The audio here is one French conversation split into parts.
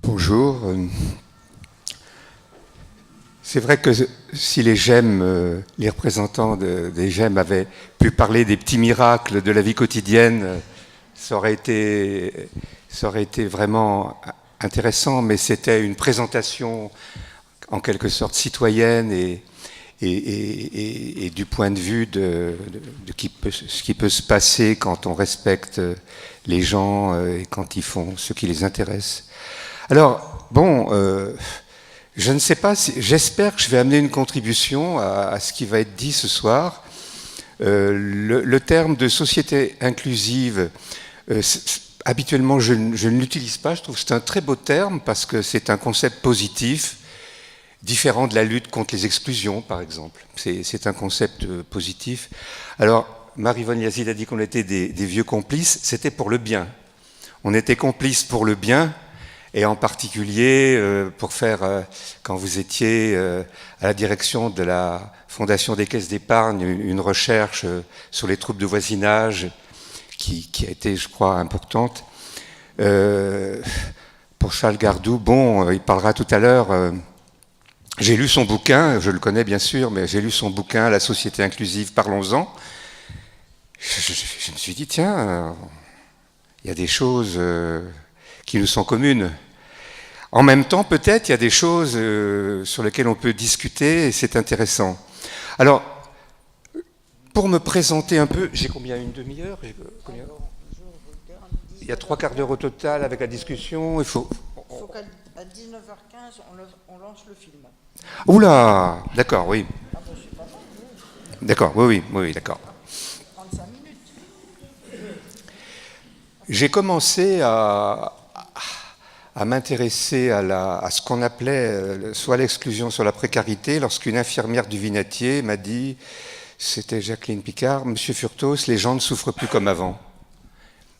Bonjour. C'est vrai que si les GEM, les représentants des GEM avaient pu parler des petits miracles de la vie quotidienne, ça aurait été vraiment intéressant, mais c'était une présentation en quelque sorte citoyenne et du point de vue de ce qui peut se passer quand on respecte les gens et quand ils font ce qui les intéresse. Alors, bon, je ne sais pas, j'espère que je vais amener une contribution à ce qui va être dit ce soir. Le terme de société inclusive, habituellement je ne l'utilise pas, je trouve que c'est un très beau terme parce que c'est un concept positif, différent de la lutte contre les exclusions, par exemple. C'est un concept positif. Alors, Marie-Vonne Yazid a dit qu'on était des vieux complices, c'était pour le bien. On était complices pour le bien, et en particulier pour faire, quand vous étiez à la direction de la Fondation des caisses d'épargne, une recherche sur les troubles de voisinage qui a été, je crois, importante. Pour Charles Gardou, bon, il parlera tout à l'heure. J'ai lu son bouquin, je le connais bien sûr, mais j'ai lu son bouquin « La société inclusive, parlons-en ». Je me suis dit, tiens, il y a des choses qui nous sont communes. En même temps, peut-être, il y a des choses sur lesquelles on peut discuter et c'est intéressant. Alors, pour me présenter un peu, j'ai combien, une demi-heure? Il y a 3 quarts d'heure au total avec la discussion. Il faut qu'à 19h15, on lance le film. Oula, d'accord, oui. Ah ben, c'est pas mal, oui. D'accord, oui, d'accord. 35 minutes. J'ai commencé à m'intéresser à ce qu'on appelait soit l'exclusion, soit la précarité, lorsqu'une infirmière du Vinatier m'a dit, c'était Jacqueline Picard, Monsieur Furtos, les gens ne souffrent plus comme avant.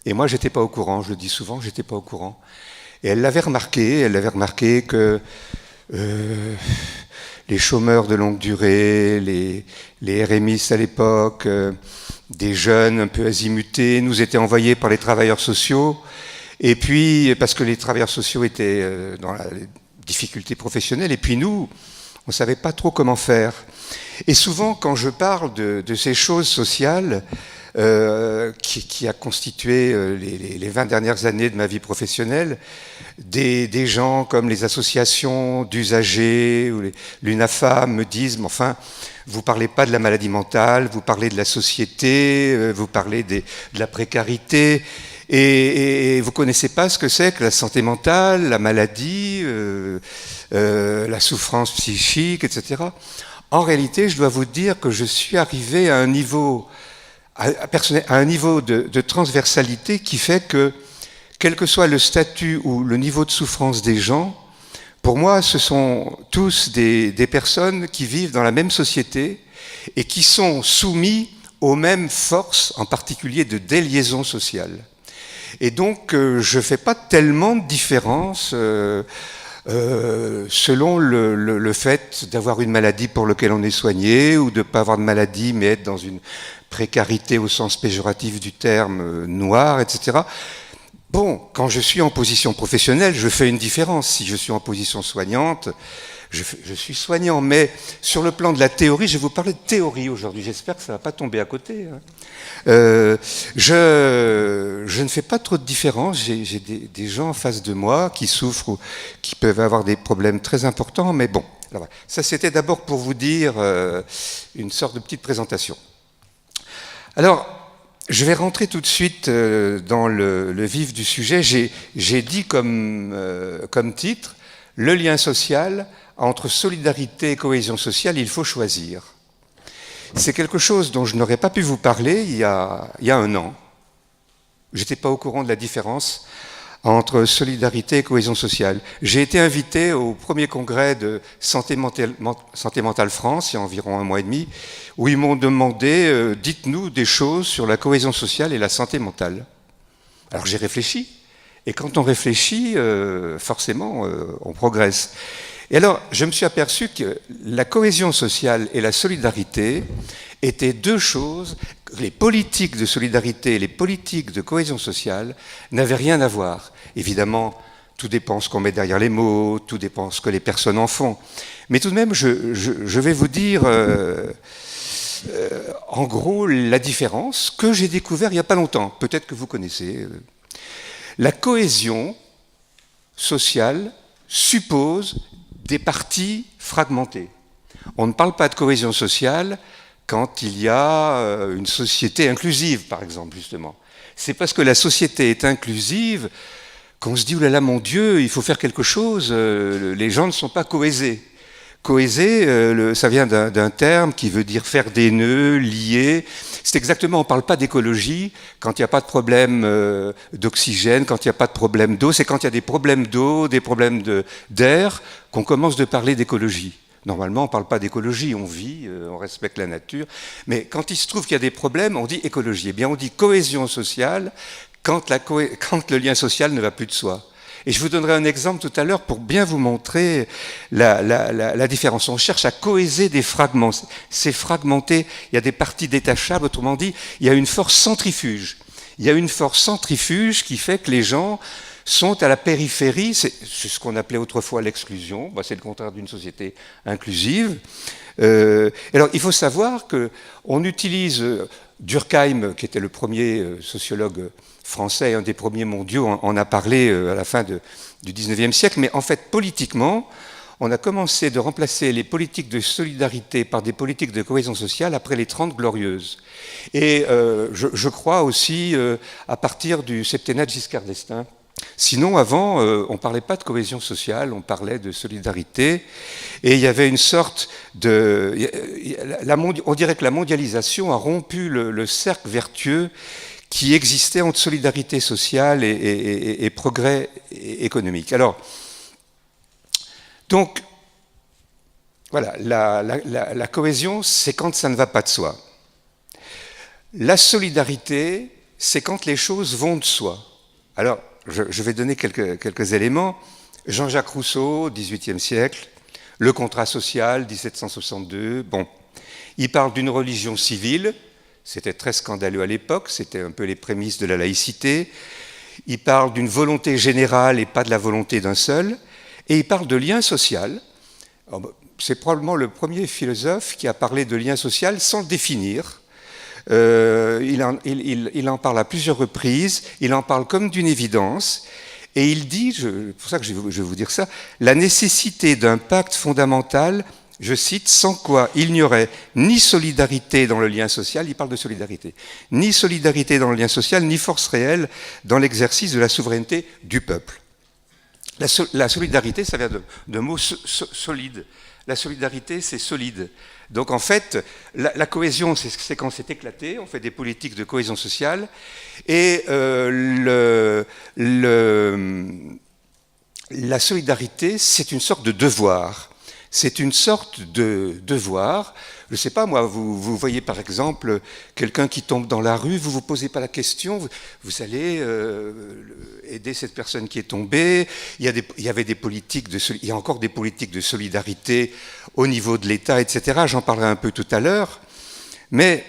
Et moi, j'étais pas au courant, je le dis souvent, j'étais pas au courant. Et elle l'avait remarqué que les chômeurs de longue durée, les RMistes à l'époque, des jeunes un peu azimutés, nous étaient envoyés par les travailleurs sociaux. Et puis, parce que les travailleurs sociaux étaient dans la difficulté professionnelle, et puis nous, on ne savait pas trop comment faire. Et souvent, quand je parle de ces choses sociales qui a constitué les 20 dernières années de ma vie professionnelle, des gens comme les associations d'usagers ou l'UNAFAM me disent, mais enfin, vous parlez pas de la maladie mentale, vous parlez de la société, vous parlez de la précarité, et vous connaissez pas ce que c'est que la santé mentale, la maladie, la souffrance psychique, etc. En réalité, je dois vous dire que je suis arrivé à un niveau de transversalité qui fait que, quel que soit le statut ou le niveau de souffrance des gens, pour moi, ce sont tous des personnes qui vivent dans la même société et qui sont soumis aux mêmes forces, en particulier de déliaison sociale. Et donc, je ne fais pas tellement de différence selon le fait d'avoir une maladie pour laquelle on est soigné ou de ne pas avoir de maladie mais être dans une précarité au sens péjoratif du terme noir, etc. Bon, quand je suis en position professionnelle, je fais une différence. Si je suis en position soignante, je suis soignant. Mais sur le plan de la théorie, je vais vous parler de théorie aujourd'hui. J'espère que ça ne va pas tomber à côté. Je ne fais pas trop de différence. J'ai des gens en face de moi qui souffrent ou qui peuvent avoir des problèmes très importants. Mais bon, alors, ça c'était d'abord pour vous dire une sorte de petite présentation. Alors, je vais rentrer tout de suite dans le vif du sujet. J'ai dit comme titre, le lien social, entre solidarité et cohésion sociale, il faut choisir. C'est quelque chose dont je n'aurais pas pu vous parler il y a 1 an. Je n'étais pas au courant de la différence entre solidarité et cohésion sociale. J'ai été invité au premier congrès de Santé Mentale France, il y a environ 1 mois et demi, où ils m'ont demandé, dites-nous des choses sur la cohésion sociale et la santé mentale. Alors j'ai réfléchi, et quand on réfléchit, forcément, on progresse. Et alors, je me suis aperçu que la cohésion sociale et la solidarité étaient 2 choses, les politiques de solidarité et les politiques de cohésion sociale n'avaient rien à voir. Évidemment, tout dépend ce qu'on met derrière les mots, tout dépend ce que les personnes en font. Mais tout de même, je vais vous dire, en gros, la différence que j'ai découvert il n'y a pas longtemps. Peut-être que vous connaissez. La cohésion sociale suppose des parties fragmentées. On ne parle pas de cohésion sociale quand il y a une société inclusive, par exemple, justement. C'est parce que la société est inclusive qu'on se dit, oulala, mon Dieu, il faut faire quelque chose, les gens ne sont pas cohésés. Cohésé, ça vient d'un terme qui veut dire faire des nœuds, lier. C'est exactement, on ne parle pas d'écologie quand il n'y a pas de problème d'oxygène, quand il n'y a pas de problème d'eau. C'est quand il y a des problèmes d'eau, des problèmes d'air, qu'on commence de parler d'écologie. Normalement, on ne parle pas d'écologie, on vit, on respecte la nature. Mais quand il se trouve qu'il y a des problèmes, on dit écologie. Eh bien, on dit cohésion sociale quand le lien social ne va plus de soi. Et je vous donnerai un exemple tout à l'heure pour bien vous montrer la différence. On cherche à cohéser des fragments. C'est fragmenté, il y a des parties détachables, autrement dit, il y a une force centrifuge. Il y a une force centrifuge qui fait que les gens sont à la périphérie. C'est ce qu'on appelait autrefois l'exclusion. Ben, c'est le contraire d'une société inclusive. Alors, il faut savoir qu'on utilise Durkheim, qui était le premier sociologue français, un des premiers mondiaux, en a parlé à la fin du XIXe siècle, mais en fait, politiquement, on a commencé de remplacer les politiques de solidarité par des politiques de cohésion sociale après les 30 Glorieuses. Et je crois aussi à partir du septennat de Giscard d'Estaing. Sinon, avant, on ne parlait pas de cohésion sociale, on parlait de solidarité, et il y avait une sorte de... on dirait que la mondialisation a rompu le cercle vertueux qui existait entre solidarité sociale et progrès économique. Alors, donc, voilà, la cohésion, c'est quand ça ne va pas de soi. La solidarité, c'est quand les choses vont de soi. Alors, je vais donner quelques éléments. Jean-Jacques Rousseau, XVIIIe siècle, le contrat social, 1762, bon, il parle d'une religion civile. C'était très scandaleux à l'époque, c'était un peu les prémices de la laïcité. Il parle d'une volonté générale et pas de la volonté d'un seul. Et il parle de lien social. C'est probablement le premier philosophe qui a parlé de lien social sans le définir. Il en parle à plusieurs reprises, il en parle comme d'une évidence. Et il dit, c'est pour ça que je vais vous dire ça, la nécessité d'un pacte fondamental, je cite, sans quoi il n'y aurait ni solidarité dans le lien social, il parle de solidarité, ni solidarité dans le lien social, ni force réelle dans l'exercice de la souveraineté du peuple. La solidarité, ça vient d'un mot solide. La solidarité, c'est solide. Donc en fait, la cohésion, c'est quand c'est éclaté, on fait des politiques de cohésion sociale, et la solidarité, c'est une sorte de devoir. C'est une sorte de devoir. Je ne sais pas, moi, vous voyez par exemple quelqu'un qui tombe dans la rue, vous ne vous posez pas la question, vous allez aider cette personne qui est tombée. Il y a encore des politiques de solidarité au niveau de l'État, etc. J'en parlerai un peu tout à l'heure. Mais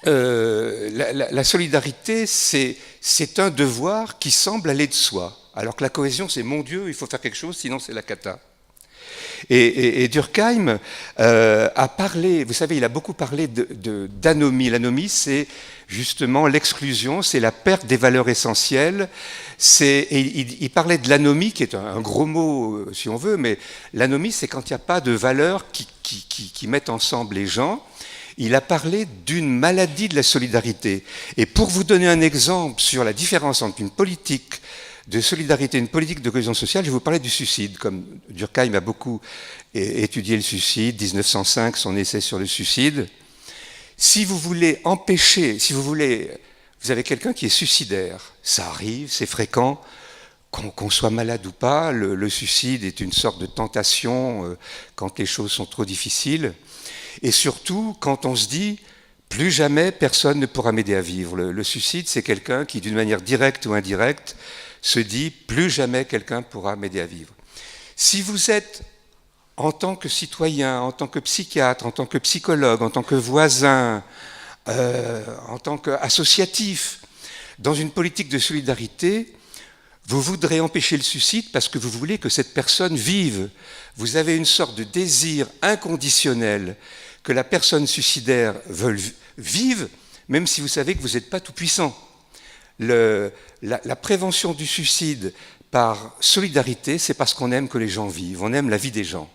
la solidarité, c'est un devoir qui semble aller de soi. Alors que la cohésion, c'est mon Dieu, il faut faire quelque chose, sinon c'est la cata. Et Durkheim a parlé, vous savez, il a beaucoup parlé d'anomie. L'anomie, c'est justement l'exclusion, c'est la perte des valeurs essentielles. Il parlait de l'anomie, qui est un gros mot, si on veut, mais l'anomie, c'est quand il n'y a pas de valeurs qui mettent ensemble les gens. Il a parlé d'une maladie de la solidarité. Et pour vous donner un exemple sur la différence entre une politique de solidarité, une politique de cohésion sociale, je vais vous parler du suicide. Comme Durkheim a beaucoup étudié le suicide, 1905, son essai sur le suicide. Si vous voulez empêcher, vous avez quelqu'un qui est suicidaire, ça arrive, c'est fréquent, qu'on soit malade ou pas, le suicide est une sorte de tentation quand les choses sont trop difficiles. Et surtout, quand on se dit, plus jamais personne ne pourra m'aider à vivre. Le suicide, c'est quelqu'un qui, d'une manière directe ou indirecte, se dit plus jamais quelqu'un pourra m'aider à vivre. Si vous êtes, en tant que citoyen, en tant que psychiatre, en tant que psychologue, en tant que voisin, en tant qu'associatif, dans une politique de solidarité, Vous voudrez empêcher le suicide parce que vous voulez que cette personne vive. Vous avez une sorte de désir inconditionnel que la personne suicidaire vive, même si vous savez que vous n'êtes pas tout puissant. La prévention du suicide par solidarité, c'est parce qu'on aime que les gens vivent, on aime la vie des gens.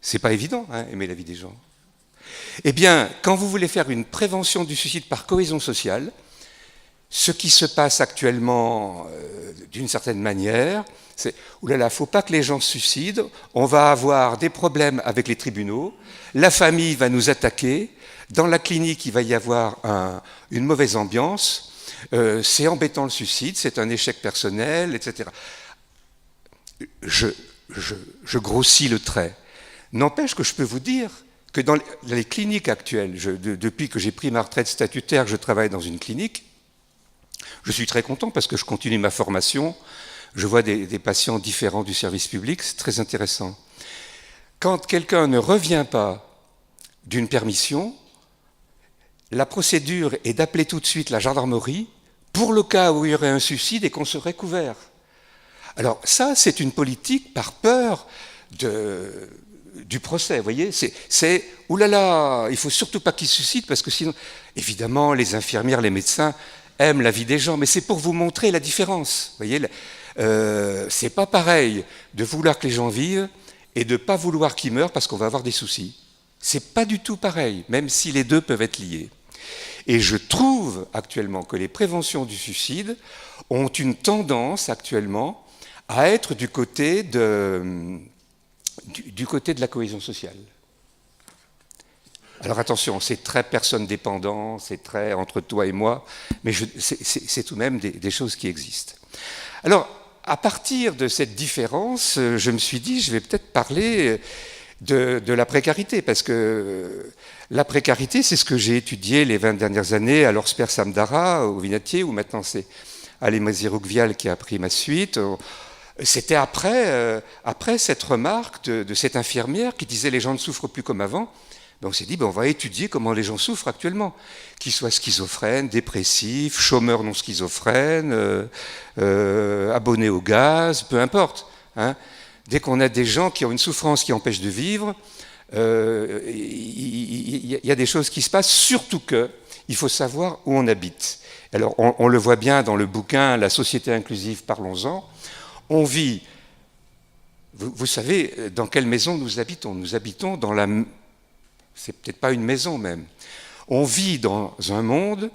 C'est pas évident, hein, aimer la vie des gens. Eh bien, quand vous voulez faire une prévention du suicide par cohésion sociale, ce qui se passe actuellement, d'une certaine manière, c'est « oulala, faut pas que les gens se suicident, on va avoir des problèmes avec les tribunaux, la famille va nous attaquer, dans la clinique il va y avoir une mauvaise ambiance, c'est embêtant le suicide, c'est un échec personnel, etc. » Je grossis le trait. N'empêche que je peux vous dire que dans les cliniques actuelles, depuis que j'ai pris ma retraite statutaire, je travaille dans une clinique. Je suis très content parce que je continue ma formation, je vois des patients différents du service public, c'est très intéressant. Quand quelqu'un ne revient pas d'une permission, la procédure est d'appeler tout de suite la gendarmerie pour le cas où il y aurait un suicide et qu'on serait couvert. Alors ça, c'est une politique par peur du procès, vous voyez, c'est oulala, il faut surtout pas qu'il se suicide parce que sinon, évidemment, les infirmières, les médecins aiment la vie des gens, mais c'est pour vous montrer la différence, vous voyez, c'est pas pareil de vouloir que les gens vivent et de pas vouloir qu'ils meurent parce qu'on va avoir des soucis. C'est pas du tout pareil, même si les deux peuvent être liés. Et je trouve actuellement que les préventions du suicide ont une tendance actuellement à être du côté de la cohésion sociale. Alors attention, c'est très personne dépendant, c'est très entre toi et moi, mais c'est tout de même des choses qui existent. Alors, à partir de cette différence, je me suis dit, je vais peut-être parler de la précarité, parce que la précarité, c'est ce que j'ai étudié les 20 dernières années à l'Orsper Samdara, au Vinatier, où maintenant c'est Alain Mazirouk-Vial qui a pris ma suite. C'était après cette remarque de cette infirmière qui disait « les gens ne souffrent plus comme avant ». On s'est dit, on va étudier comment les gens souffrent actuellement, qu'ils soient schizophrènes, dépressifs, chômeurs non schizophrènes, abonnés au gaz, peu importe. Hein. Dès qu'on a des gens qui ont une souffrance qui empêche de vivre, il y a des choses qui se passent, surtout qu'il faut savoir où on habite. Alors, on le voit bien dans le bouquin « La société inclusive, parlons-en ». On vit, vous savez, dans quelle maison nous habitons? Nous habitons dans la... C'est peut-être pas une maison même. On vit dans un monde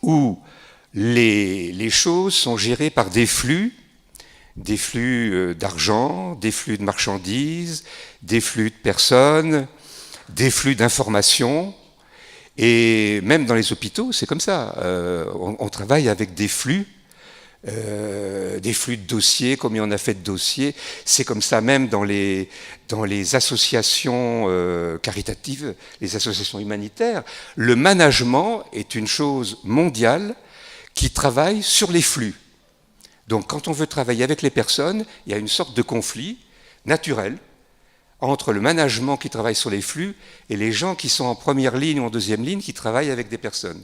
où les choses sont gérées par des flux d'argent, des flux de marchandises, des flux de personnes, des flux d'informations. Et même dans les hôpitaux, c'est comme ça. On travaille avec des flux de dossiers, combien on a fait de dossiers. C'est comme ça même dans les associations caritatives, les associations humanitaires. Le management est une chose mondiale qui travaille sur les flux. Donc quand on veut travailler avec les personnes, il y a une sorte de conflit naturel entre le management qui travaille sur les flux et les gens qui sont en première ligne ou en deuxième ligne qui travaillent avec des personnes.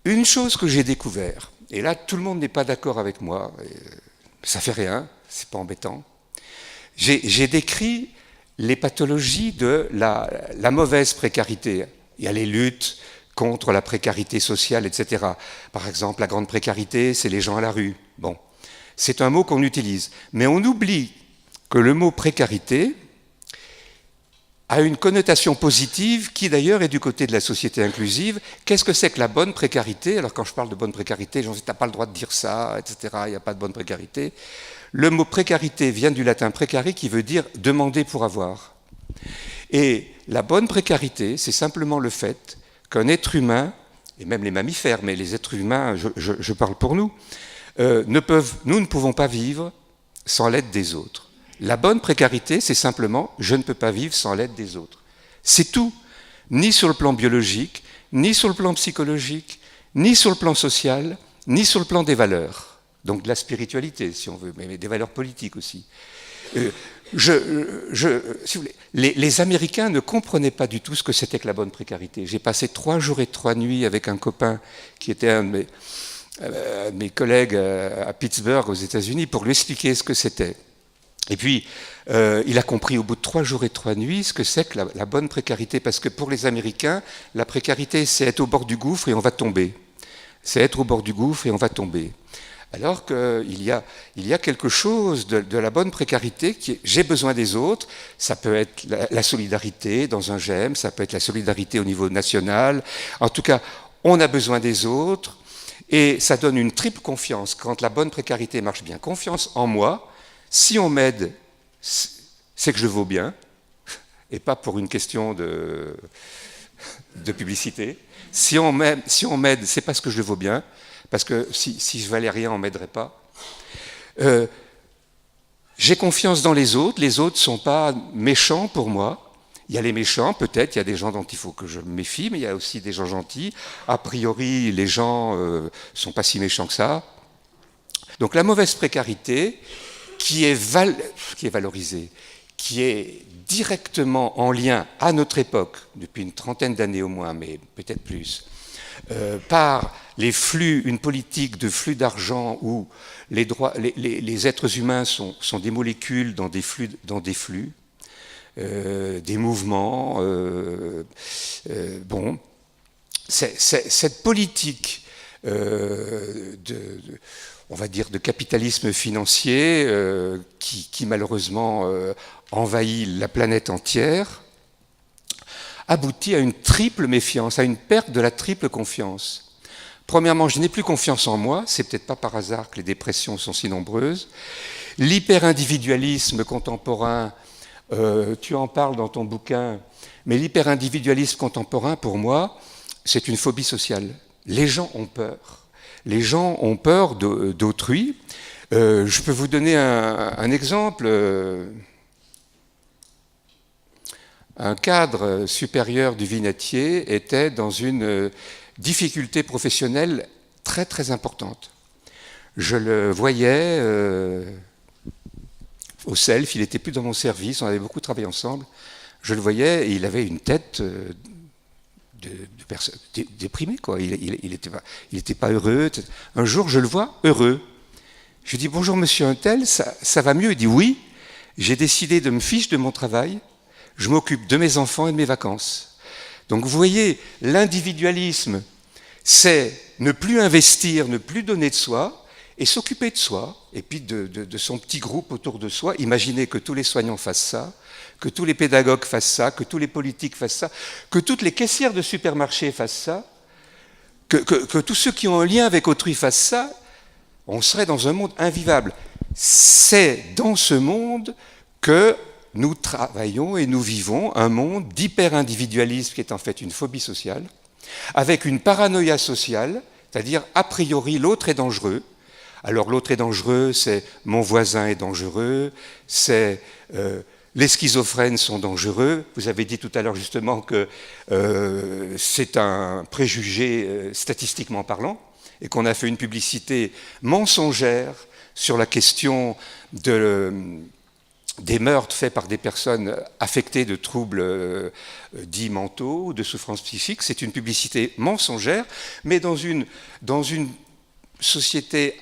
Une chose que j'ai découvert, et là tout le monde n'est pas d'accord avec moi, ça fait rien, c'est pas embêtant, j'ai décrit les pathologies de la mauvaise précarité. Il y a les luttes contre la précarité sociale, etc. Par exemple, la grande précarité, c'est les gens à la rue. Bon, c'est un mot qu'on utilise, mais on oublie que le mot précarité a une connotation positive qui d'ailleurs est du côté de la société inclusive. Qu'est-ce que c'est que la bonne précarité? Alors quand je parle de bonne précarité, j'en dis t'as pas le droit de dire ça, etc. Il n'y a pas de bonne précarité. Le mot précarité vient du latin précari qui veut dire demander pour avoir. Et la bonne précarité, c'est simplement le fait qu'un être humain, et même les mammifères, mais les êtres humains, je parle pour nous, nous ne pouvons pas vivre sans l'aide des autres. La bonne précarité, c'est simplement « je ne peux pas vivre sans l'aide des autres ». C'est tout, ni sur le plan biologique, ni sur le plan psychologique, ni sur le plan social, ni sur le plan des valeurs. Donc de la spiritualité, si on veut, mais des valeurs politiques aussi. Si vous voulez, les Américains ne comprenaient pas du tout ce que c'était que la bonne précarité. J'ai passé 3 jours et 3 nuits avec un copain qui était un de mes collègues à Pittsburgh, aux États-Unis, pour lui expliquer ce que c'était. Et puis, il a compris au bout de 3 jours et 3 nuits ce que c'est que la bonne précarité, parce que pour les Américains, la précarité, c'est être au bord du gouffre et on va tomber. C'est être au bord du gouffre et on va tomber. Alors qu'il y a quelque chose de la bonne précarité qui est j'ai besoin des autres, ça peut être la solidarité dans un GEM, ça peut être la solidarité au niveau national, en tout cas, on a besoin des autres, et ça donne une triple confiance quand la bonne précarité marche bien. Confiance en moi, si on m'aide, c'est que je vaux bien, et pas pour une question de publicité. Si on m'aide, c'est parce que je vaux bien, parce que si je valais rien, on ne m'aiderait pas. J'ai confiance dans les autres ne sont pas méchants pour moi. Il y a les méchants, peut-être, il y a des gens dont il faut que je me méfie, mais il y a aussi des gens gentils. A priori, les gens ne sont pas si méchants que ça. Donc la mauvaise précarité, qui est valorisée, qui est directement en lien à notre époque, depuis une trentaine d'années au moins, mais peut-être plus, par les flux, une politique de flux d'argent où les êtres humains sont des molécules dans des flux, des mouvements. Bon, cette politique on va dire de capitalisme financier qui malheureusement envahit la planète entière, aboutit à une triple méfiance, à une perte de la triple confiance. Premièrement, je n'ai plus confiance en moi, c'est peut-être pas par hasard que les dépressions sont si nombreuses. L'hyper-individualisme contemporain, tu en parles dans ton bouquin, mais l'hyper-individualisme contemporain, pour moi, c'est une phobie sociale. Les gens ont peur. Les gens ont peur d'autrui. Je peux vous donner un exemple. Un cadre supérieur du Vinatier était dans une difficulté professionnelle très très importante. Je le voyais au self, il n'était plus dans mon service, on avait beaucoup travaillé ensemble. Je le voyais et il avait une tête de personne déprimée, quoi. Il était pas heureux. Un jour, je le vois heureux. Je lui dis bonjour monsieur Untel, ça va mieux? Il dit oui, j'ai décidé de me fiche de mon travail. Je m'occupe de mes enfants et de mes vacances. Donc vous voyez, l'individualisme, c'est ne plus investir, ne plus donner de soi, et s'occuper de soi, et puis de son petit groupe autour de soi. Imaginez que tous les soignants fassent ça, que tous les pédagogues fassent ça, que tous les politiques fassent ça, que toutes les caissières de supermarchés fassent ça, que tous ceux qui ont un lien avec autrui fassent ça, on serait dans un monde invivable. C'est dans ce monde que nous travaillons et nous vivons un monde d'hyper-individualisme qui est en fait une phobie sociale, avec une paranoïa sociale, c'est-à-dire a priori l'autre est dangereux. Alors l'autre est dangereux, c'est mon voisin est dangereux, c'est les schizophrènes sont dangereux. Vous avez dit tout à l'heure justement que c'est un préjugé statistiquement parlant et qu'on a fait une publicité mensongère sur la question des meurtres faits par des personnes affectées de troubles dits mentaux, de souffrances psychiques. C'est une publicité mensongère, mais dans une société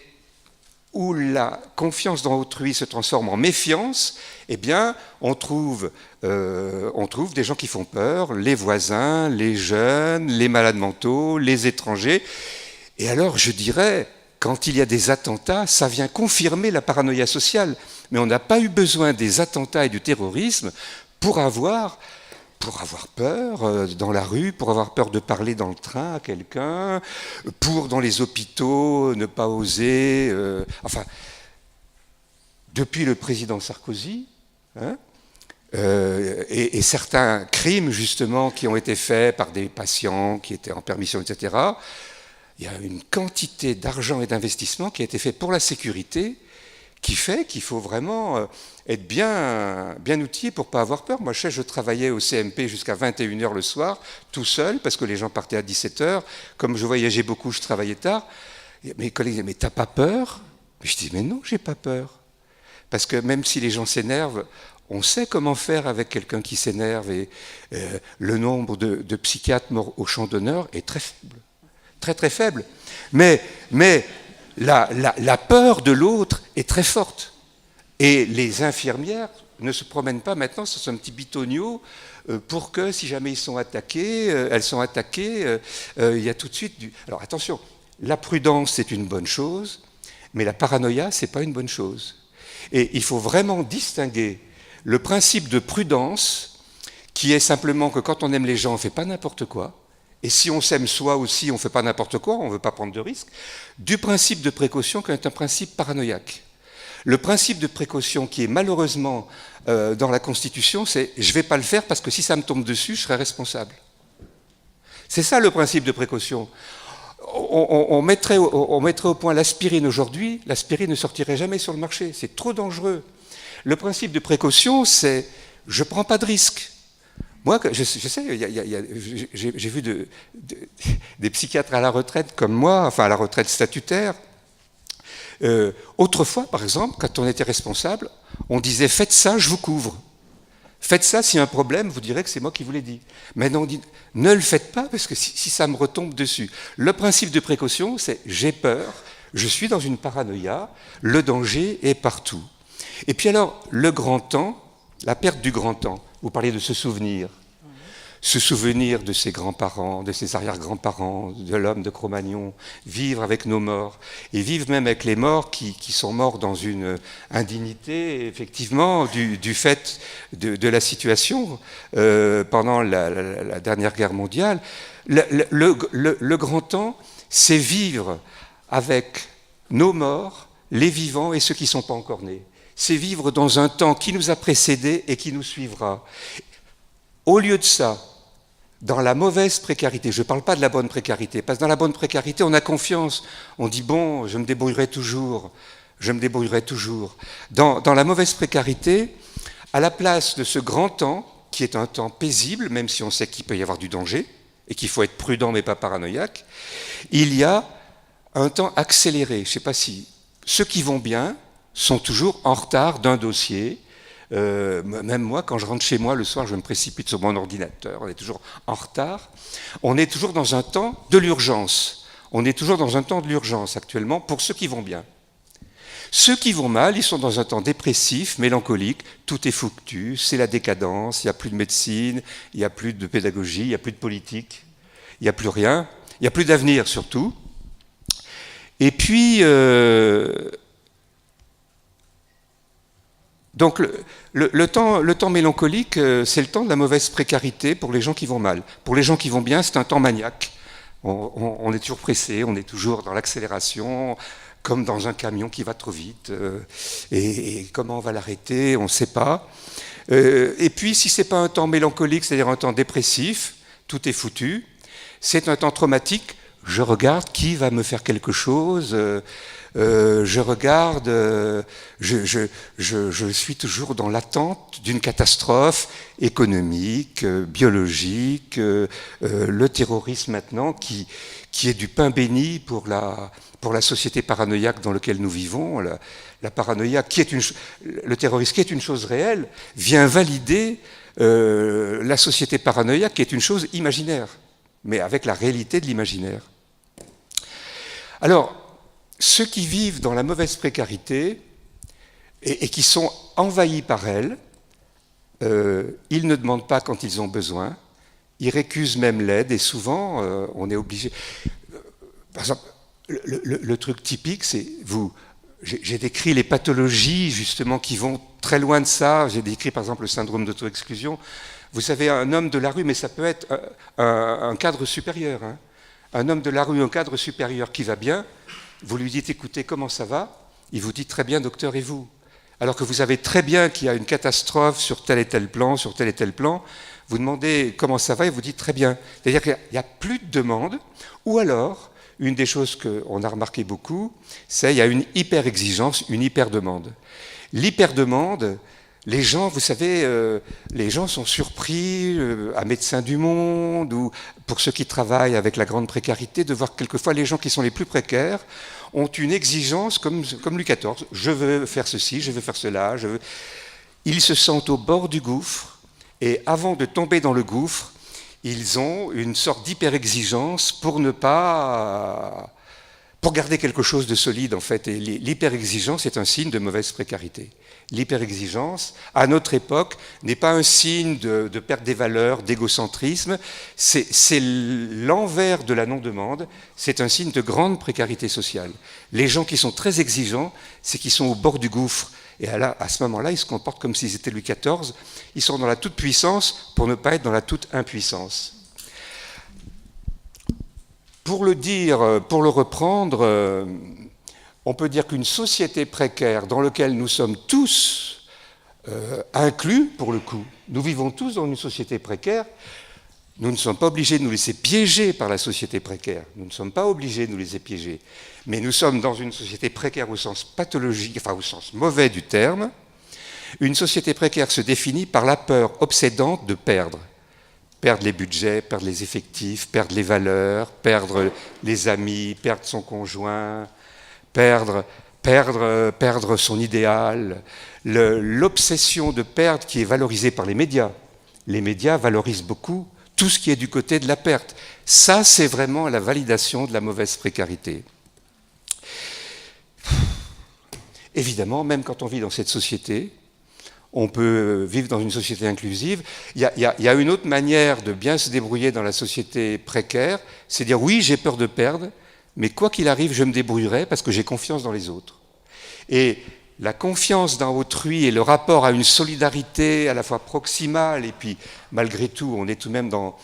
où la confiance dans autrui se transforme en méfiance, eh bien, on trouve des gens qui font peur, les voisins, les jeunes, les malades mentaux, les étrangers. Et alors, je dirais, quand il y a des attentats, ça vient confirmer la paranoïa sociale. Mais on n'a pas eu besoin des attentats et du terrorisme pour avoir peur dans la rue, pour avoir peur de parler dans le train à quelqu'un, pour dans les hôpitaux ne pas oser. Enfin, depuis le président Sarkozy, et certains crimes justement qui ont été faits par des patients qui étaient en permission, etc., il y a une quantité d'argent et d'investissement qui a été fait pour la sécurité, qui fait qu'il faut vraiment être bien outillé pour ne pas avoir peur. Moi, je travaillais au CMP jusqu'à 21h le soir, tout seul, parce que les gens partaient à 17h. Comme je voyageais beaucoup, je travaillais tard. Et mes collègues disaient, mais t'as pas peur? Je dis, mais non, j'ai pas peur. Parce que même si les gens s'énervent, On sait comment faire avec quelqu'un qui s'énerve et le nombre de psychiatres morts au champ d'honneur est très faible. Très très faible. Mais la peur de l'autre est très forte. Et les infirmières ne se promènent pas maintenant sur un petit bitonio pour que si jamais elles sont attaquées, il y a tout de suite du... Alors attention, la prudence c'est une bonne chose, mais la paranoïa c'est pas une bonne chose. Et il faut vraiment distinguer le principe de prudence qui est simplement que quand on aime les gens, on ne fait pas n'importe quoi. Et si on s'aime soi aussi, on ne fait pas n'importe quoi, on ne veut pas prendre de risques, du principe de précaution qui est un principe paranoïaque. Le principe de précaution qui est malheureusement dans la Constitution, c'est « je ne vais pas le faire parce que si ça me tombe dessus, je serai responsable ». C'est ça le principe de précaution. On mettrait au point l'aspirine aujourd'hui, l'aspirine ne sortirait jamais sur le marché, c'est trop dangereux. Le principe de précaution, c'est « je ne prends pas de risque ». Moi, je sais, j'ai vu des psychiatres à la retraite comme moi, enfin à la retraite statutaire. Autrefois, par exemple, quand on était responsable, on disait « faites ça, je vous couvre ». Faites ça, s'il y a un problème, vous direz que c'est moi qui vous l'ai dit. Maintenant, on dit « ne le faites pas, parce que si ça me retombe dessus ». Le principe de précaution, c'est « j'ai peur, je suis dans une paranoïa, le danger est partout ». Et puis alors, le grand temps, la perte du grand temps, vous parlez de se souvenir de ses grands-parents, de ses arrière-grands-parents, de l'homme de Cro-Magnon, vivre avec nos morts, et vivre même avec les morts qui sont morts dans une indignité, effectivement, du fait de la situation pendant la dernière guerre mondiale. Le grand temps, c'est vivre avec nos morts, les vivants et ceux qui ne sont pas encore nés. C'est vivre dans un temps qui nous a précédés et qui nous suivra. Au lieu de ça, dans la mauvaise précarité, je ne parle pas de la bonne précarité, parce que dans la bonne précarité, on a confiance. On dit, bon, je me débrouillerai toujours. Dans la mauvaise précarité, à la place de ce grand temps, qui est un temps paisible, même si on sait qu'il peut y avoir du danger, et qu'il faut être prudent mais pas paranoïaque, il y a un temps accéléré. Je ne sais pas si ceux qui vont bien sont toujours en retard d'un dossier. Même moi, quand je rentre chez moi le soir, je me précipite sur mon ordinateur, on est toujours en retard. On est toujours dans un temps de l'urgence. Actuellement pour ceux qui vont bien. Ceux qui vont mal, ils sont dans un temps dépressif, mélancolique, tout est foutu, c'est la décadence, il n'y a plus de médecine, il n'y a plus de pédagogie, il n'y a plus de politique, il n'y a plus rien, il n'y a plus d'avenir surtout. Et puis... Donc le temps mélancolique, c'est le temps de la mauvaise précarité pour les gens qui vont mal. Pour les gens qui vont bien, c'est un temps maniaque. On est toujours pressé, on est toujours dans l'accélération, comme dans un camion qui va trop vite. Et comment on va l'arrêter, on ne sait pas. Et puis si ce n'est pas un temps mélancolique, c'est-à-dire un temps dépressif, tout est foutu, c'est un temps traumatique. Je regarde qui va me faire quelque chose. Je regarde, je suis toujours dans l'attente d'une catastrophe économique, biologique, le terrorisme maintenant qui est du pain béni pour la société paranoïaque dans laquelle nous vivons. La paranoïa, le terrorisme qui est une chose réelle, vient valider la société paranoïaque qui est une chose imaginaire, mais avec la réalité de l'imaginaire. Alors, ceux qui vivent dans la mauvaise précarité et qui sont envahis par elle, ils ne demandent pas quand ils ont besoin, ils récusent même l'aide et souvent on est obligé... par exemple, le truc typique, c'est j'ai décrit les pathologies justement qui vont très loin de ça, j'ai décrit par exemple le syndrome d'auto-exclusion. Vous savez, un homme de la rue, mais ça peut être un cadre supérieur, hein. Un homme de la rue, un cadre supérieur qui va bien, vous lui dites, écoutez, comment ça va? Il vous dit, très bien, docteur, et vous? Alors que vous savez très bien qu'il y a une catastrophe sur tel et tel plan, vous demandez comment ça va, et vous dites, très bien. C'est-à-dire qu'il n'y a plus de demande, ou alors, une des choses qu'on a remarqué beaucoup, c'est qu'il y a une hyper-exigence, une hyper-demande. L'hyper-demande, les gens, vous savez, les gens sont surpris, à Médecins du Monde, ou pour ceux qui travaillent avec la grande précarité, de voir quelquefois les gens qui sont les plus précaires ont une exigence comme Louis XIV. Je veux faire ceci, je veux faire cela. ils se sentent au bord du gouffre, et avant de tomber dans le gouffre, ils ont une sorte d'hyper-exigence pour garder quelque chose de solide, en fait. Et l'hyper-exigence est un signe de mauvaise précarité. L'hyper-exigence, à notre époque, n'est pas un signe de perte des valeurs, d'égocentrisme, c'est l'envers de la non-demande, c'est un signe de grande précarité sociale. Les gens qui sont très exigeants, c'est qu'ils sont au bord du gouffre. Et à ce moment-là, ils se comportent comme s'ils étaient Louis XIV, ils sont dans la toute-puissance pour ne pas être dans la toute-impuissance. Pour le dire, pour le reprendre, on peut dire qu'une société précaire dans laquelle nous sommes tous inclus, pour le coup, nous vivons tous dans une société précaire, nous ne sommes pas obligés de nous laisser piéger par la société précaire, nous ne sommes pas obligés de nous laisser piéger, mais nous sommes dans une société précaire au sens pathologique, enfin au sens mauvais du terme. Une société précaire se définit par la peur obsédante de perdre. Perdre les budgets, perdre les effectifs, perdre les valeurs, perdre les amis, perdre son conjoint, perdre son idéal, l'obsession de perdre qui est valorisée par les médias. Les médias valorisent beaucoup tout ce qui est du côté de la perte. Ça, c'est vraiment la validation de la mauvaise précarité. Évidemment, même quand on vit dans cette société, on peut vivre dans une société inclusive. Il y a une autre manière de bien se débrouiller dans la société précaire, c'est dire oui, j'ai peur de perdre, mais quoi qu'il arrive, je me débrouillerai parce que j'ai confiance dans les autres. Et la confiance dans autrui et le rapport à une solidarité à la fois proximale, et puis malgré tout, on est tout de même dans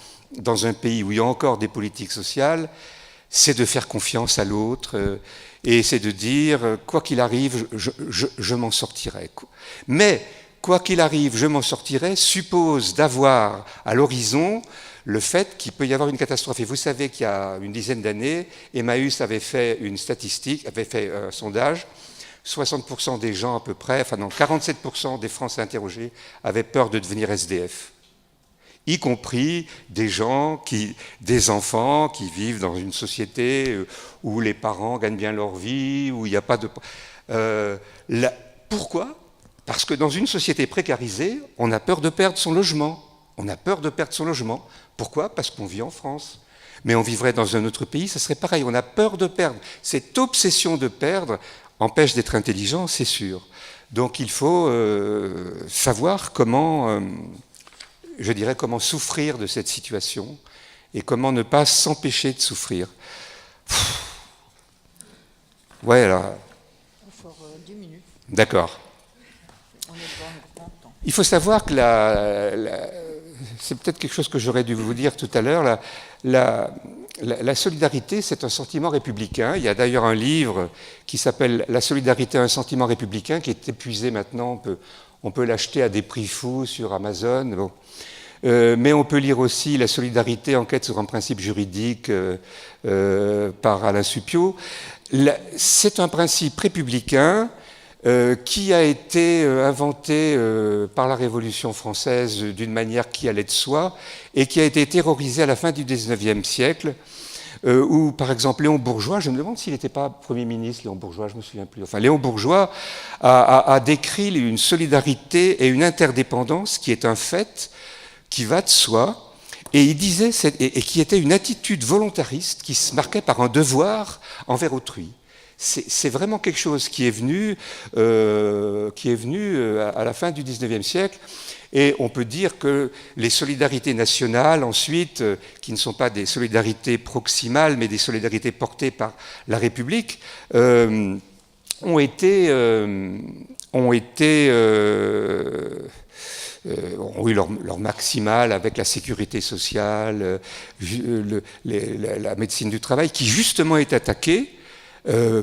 un pays où il y a encore des politiques sociales, c'est de faire confiance à l'autre, et c'est de dire, quoi qu'il arrive, je m'en sortirai. Mais, quoi qu'il arrive, je m'en sortirai, suppose d'avoir à l'horizon le fait qu'il peut y avoir une catastrophe. Et vous savez qu'il y a une dizaine d'années, Emmaüs avait fait une statistique, avait fait un sondage, 60% des gens à peu près, enfin non, 47% des Français interrogés avaient peur de devenir SDF. Y compris des enfants qui vivent dans une société où les parents gagnent bien leur vie, où il n'y a pas de... Pourquoi ? Parce que dans une société précarisée, on a peur de perdre son logement. On a peur de perdre son logement. Pourquoi ? Parce qu'on vit en France. Mais on vivrait dans un autre pays, ça serait pareil. On a peur de perdre. Cette obsession de perdre empêche d'être intelligent, c'est sûr. Donc il faut savoir comment... comment souffrir de cette situation et comment ne pas s'empêcher de souffrir. Ouais, alors... Encore 10 minutes. D'accord. On est devant un grand temps. Il faut savoir que c'est peut-être quelque chose que j'aurais dû vous dire tout à l'heure, la solidarité, c'est un sentiment républicain. Il y a d'ailleurs un livre qui s'appelle « La solidarité, un sentiment républicain » qui est épuisé maintenant. On peut l'acheter à des prix fous sur Amazon. Bon. Mais on peut lire aussi La solidarité, enquête sur un principe juridique par Alain Supiot. C'est un principe républicain qui a été inventé par la Révolution française d'une manière qui allait de soi et qui a été terrorisé à la fin du XIXe siècle, où, par exemple, Léon Bourgeois, je me demande s'il n'était pas Premier ministre, Léon Bourgeois, je ne me souviens plus, enfin, Léon Bourgeois a décrit une solidarité et une interdépendance qui est un fait, qui va de soi, et il disait, et qui était une attitude volontariste qui se marquait par un devoir envers autrui. C'est vraiment quelque chose qui est venu à la fin du XIXe siècle, et on peut dire que les solidarités nationales, ensuite, qui ne sont pas des solidarités proximales, mais des solidarités portées par la République, ont eu leur maximale avec la sécurité sociale, la médecine du travail, qui justement est attaquée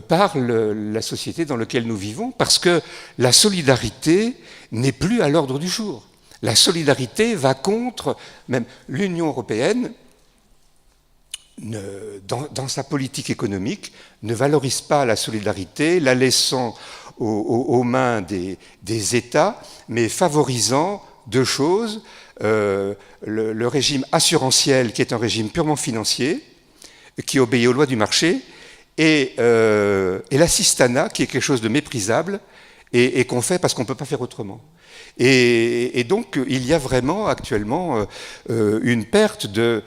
par la société dans laquelle nous vivons, parce que la solidarité n'est plus à l'ordre du jour. La solidarité va contre, même l'Union européenne, dans sa politique économique, ne valorise pas la solidarité, la laissant aux mains des États, mais favorisant deux choses, le régime assurantiel, qui est un régime purement financier, qui obéit aux lois du marché, et l'assistanat, qui est quelque chose de méprisable, et qu'on fait parce qu'on ne peut pas faire autrement. Et donc, il y a vraiment actuellement une perte de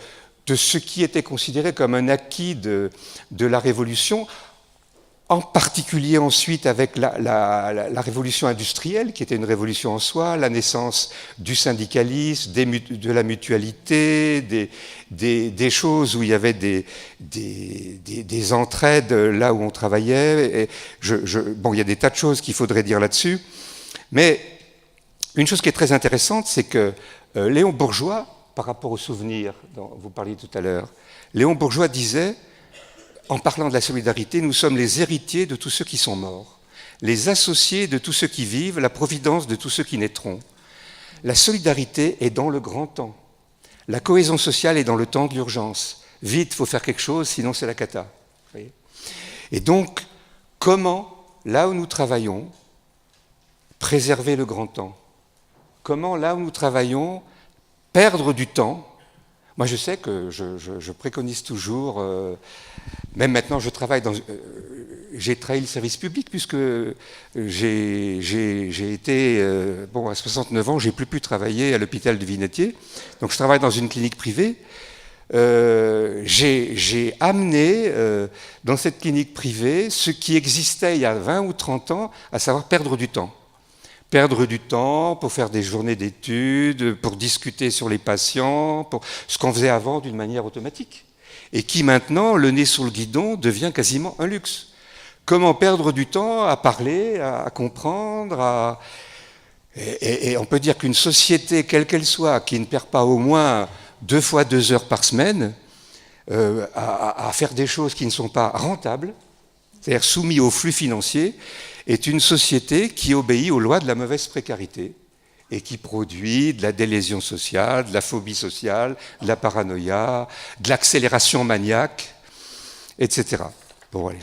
ce qui était considéré comme un acquis de la Révolution, en particulier ensuite avec la révolution industrielle, qui était une révolution en soi, la naissance du syndicalisme, de la mutualité, des choses où il y avait des entraides là où on travaillait. Bon, il y a des tas de choses qu'il faudrait dire là-dessus, mais une chose qui est très intéressante, c'est que Léon Bourgeois, par rapport aux souvenirs dont vous parliez tout à l'heure, Léon Bourgeois disait, en parlant de la solidarité, nous sommes les héritiers de tous ceux qui sont morts, les associés de tous ceux qui vivent, la providence de tous ceux qui naîtront. La solidarité est dans le grand temps. La cohésion sociale est dans le temps de l'urgence. Vite, il faut faire quelque chose, sinon c'est la cata. Et donc, comment, là où nous travaillons, préserver le grand temps? Comment, là où nous travaillons, perdre du temps? Moi, je sais que je préconise toujours, même maintenant, j'ai trahi le service public puisque j'ai été, bon, à 69 ans, j'ai plus pu travailler à l'hôpital de Vinatier, donc je travaille dans une clinique privée. J'ai amené dans cette clinique privée ce qui existait il y a 20 ou 30 ans, à savoir perdre du temps. Perdre du temps pour faire des journées d'études, pour discuter sur les patients, pour ce qu'on faisait avant d'une manière automatique. Et qui maintenant, le nez sur le guidon, devient quasiment un luxe. Comment perdre du temps à parler, à comprendre, et on peut dire qu'une société, quelle qu'elle soit, qui ne perd pas au moins 2 fois 2 heures par semaine, à faire des choses qui ne sont pas rentables, c'est-à-dire soumis au flux financier, est une société qui obéit aux lois de la mauvaise précarité et qui produit de la délésion sociale, de la phobie sociale, de la paranoïa, de l'accélération maniaque, etc. Bon, allez,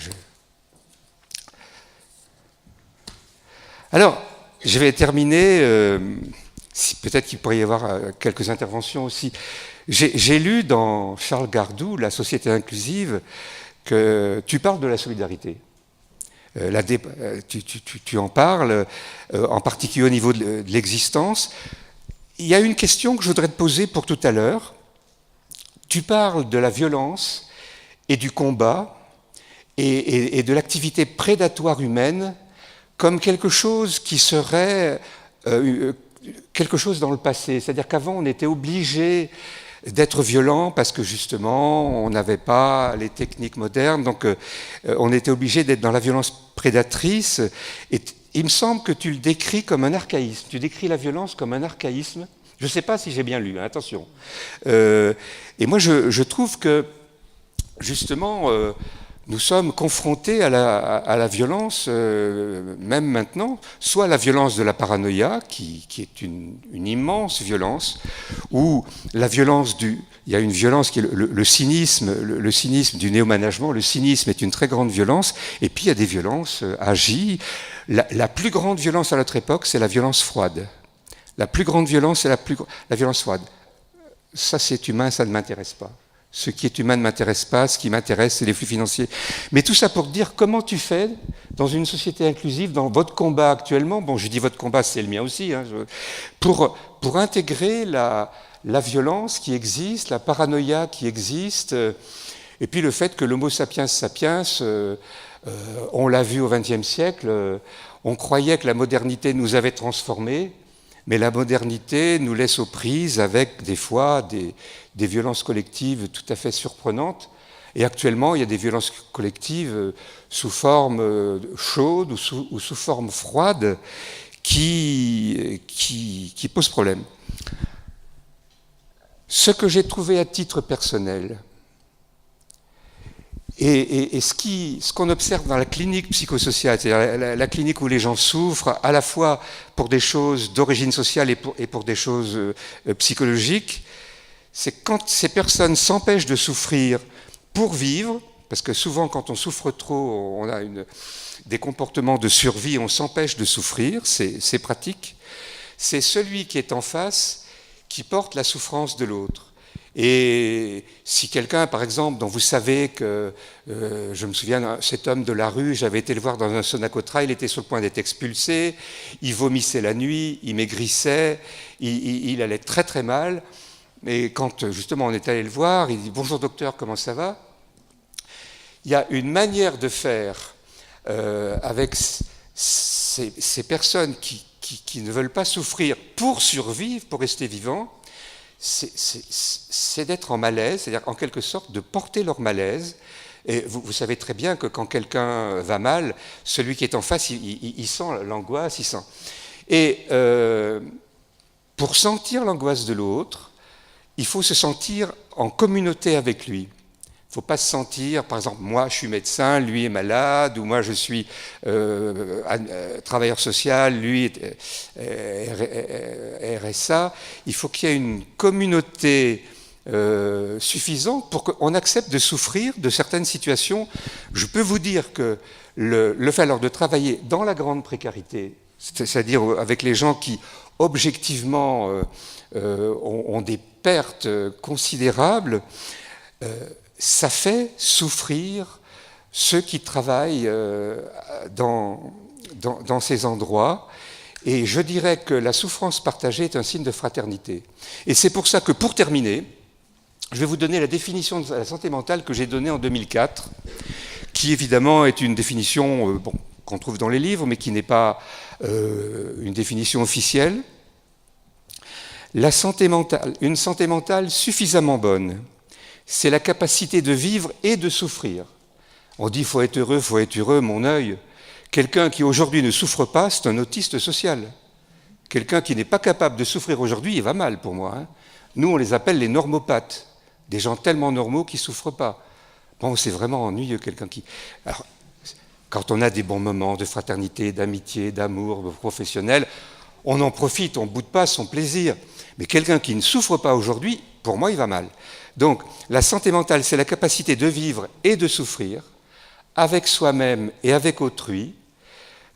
Alors, je vais terminer, peut-être qu'il pourrait y avoir quelques interventions aussi. J'ai lu dans Charles Gardou, La société inclusive, que tu parles de la solidarité. Tu en parles, en particulier au niveau de l'existence. Il y a une question que je voudrais te poser pour tout à l'heure. Tu parles de la violence et du combat et de l'activité prédatoire humaine comme quelque chose qui serait quelque chose dans le passé. C'est-à-dire qu'avant, on était obligé d'être violent parce que justement on n'avait pas les techniques modernes, donc on était obligé d'être dans la violence prédatrice, et il me semble que tu le décris comme un archaïsme, tu décris la violence comme un archaïsme, je ne sais pas si j'ai bien lu, hein, attention. Et moi je trouve que justement nous sommes confrontés à la violence, même maintenant, soit la violence de la paranoïa, qui est une immense violence, ou la violence il y a une violence qui est le cynisme, le cynisme du néo-management. Le cynisme est une très grande violence, et puis il y a des violences agies. La plus grande violence à notre époque, c'est la violence froide. La plus grande violence, c'est la violence froide. Ça, c'est humain, ça ne m'intéresse pas. Ce qui est humain ne m'intéresse pas, ce qui m'intéresse, c'est les flux financiers. Mais tout ça pour dire comment tu fais dans une société inclusive, dans votre combat actuellement, bon, je dis votre combat, c'est le mien aussi, hein, pour intégrer la violence qui existe, la paranoïa qui existe, et puis le fait que l'homo sapiens sapiens, on l'a vu au XXe siècle, on croyait que la modernité nous avait transformés, mais la modernité nous laisse aux prises avec des fois des violences collectives tout à fait surprenantes. Et actuellement, il y a des violences collectives sous forme chaude ou sous forme froide qui posent problème. Ce que j'ai trouvé à titre personnel, et ce qu'on observe dans la clinique psychosociale, c'est-à-dire la clinique où les gens souffrent à la fois pour des choses d'origine sociale et pour des choses psychologiques, c'est quand ces personnes s'empêchent de souffrir pour vivre, parce que souvent quand on souffre trop, on a des comportements de survie, on s'empêche de souffrir, c'est pratique, c'est celui qui est en face qui porte la souffrance de l'autre. Et si quelqu'un, par exemple, dont vous savez que, je me souviens, cet homme de la rue, j'avais été le voir dans un Sonacotra, il était sur le point d'être expulsé, il vomissait la nuit, il maigrissait, il allait très très mal. Et quand justement on est allé le voir, il dit « Bonjour docteur, comment ça va ?» Il y a une manière de faire avec ces personnes qui ne veulent pas souffrir pour survivre, pour rester vivants, c'est d'être en malaise, c'est-à-dire en quelque sorte de porter leur malaise. Et vous savez très bien que quand quelqu'un va mal, celui qui est en face, il sent l'angoisse, il sent. Et pour sentir l'angoisse de l'autre, il faut se sentir en communauté avec lui. Il ne faut pas se sentir, par exemple, moi je suis médecin, lui est malade, ou moi je suis travailleur social, lui est RSA. Il faut qu'il y ait une communauté suffisante pour qu'on accepte de souffrir de certaines situations. Je peux vous dire que le fait alors de travailler dans la grande précarité, c'est-à-dire avec les gens qui objectivement ont des pertes considérables, ça fait souffrir ceux qui travaillent dans ces endroits. Et je dirais que la souffrance partagée est un signe de fraternité. Et c'est pour ça que, pour terminer, je vais vous donner la définition de la santé mentale que j'ai donnée en 2004, qui évidemment est une définition qu'on trouve dans les livres, mais qui n'est pas une définition officielle. La santé mentale, une santé mentale suffisamment bonne, c'est la capacité de vivre et de souffrir. On dit « faut être heureux, mon œil ». Quelqu'un qui aujourd'hui ne souffre pas, c'est un autiste social. Quelqu'un qui n'est pas capable de souffrir aujourd'hui, il va mal pour moi. Nous, on les appelle les normopathes, des gens tellement normaux qui ne souffrent pas. Bon, c'est vraiment ennuyeux, quelqu'un qui... Alors, quand on a des bons moments de fraternité, d'amitié, d'amour professionnel, on en profite, on ne boude pas son plaisir. Mais quelqu'un qui ne souffre pas aujourd'hui, pour moi, il va mal. Donc, la santé mentale, c'est la capacité de vivre et de souffrir avec soi-même et avec autrui,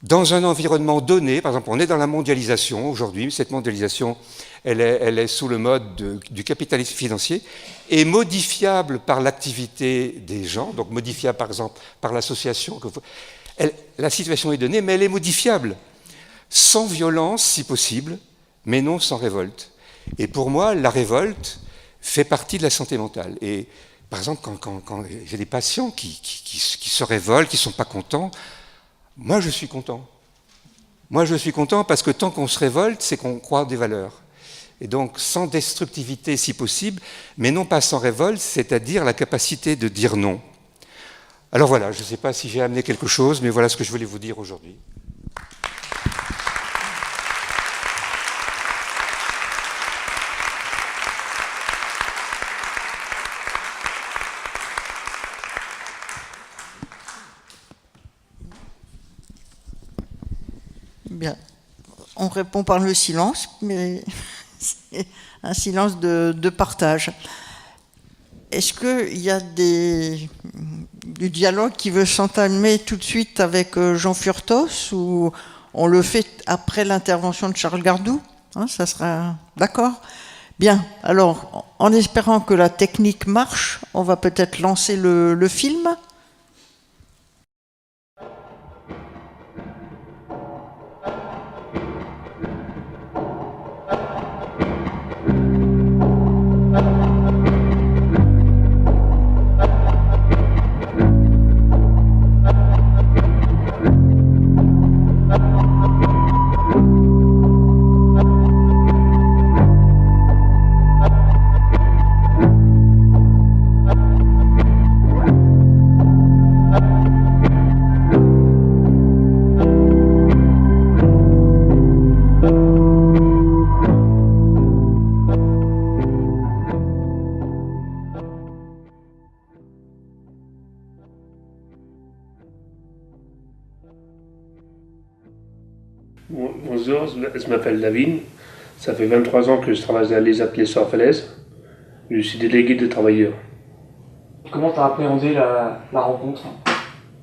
dans un environnement donné. Par exemple, on est dans la mondialisation aujourd'hui. Cette mondialisation, elle est sous le mode du capitalisme financier et modifiable par l'activité des gens, donc modifiable par exemple par l'association. La situation est donnée, mais elle est modifiable, sans violence si possible, mais non sans révolte. Et pour moi, la révolte fait partie de la santé mentale. Et par exemple, quand j'ai des patients qui se révoltent, qui ne sont pas contents, moi je suis content. Moi je suis content parce que tant qu'on se révolte, c'est qu'on croit des valeurs. Et donc sans destructivité si possible, mais non pas sans révolte, c'est-à-dire la capacité de dire non. Alors voilà, je ne sais pas si j'ai amené quelque chose, mais voilà ce que je voulais vous dire aujourd'hui. Bien. On répond par le silence, mais c'est un silence de partage. Est-ce qu'il y a du dialogue qui veut s'entamer tout de suite avec Jean Furtos, ou on le fait après l'intervention de Charles Gardou, ça sera d'accord. Bien, alors, en espérant que la technique marche, on va peut-être lancer le film. Bonjour, je m'appelle David. Ça fait 23 ans que je travaille à les ateliers Sorfalaise. Je suis délégué de travailleurs. Comment tu as appréhendé la rencontre?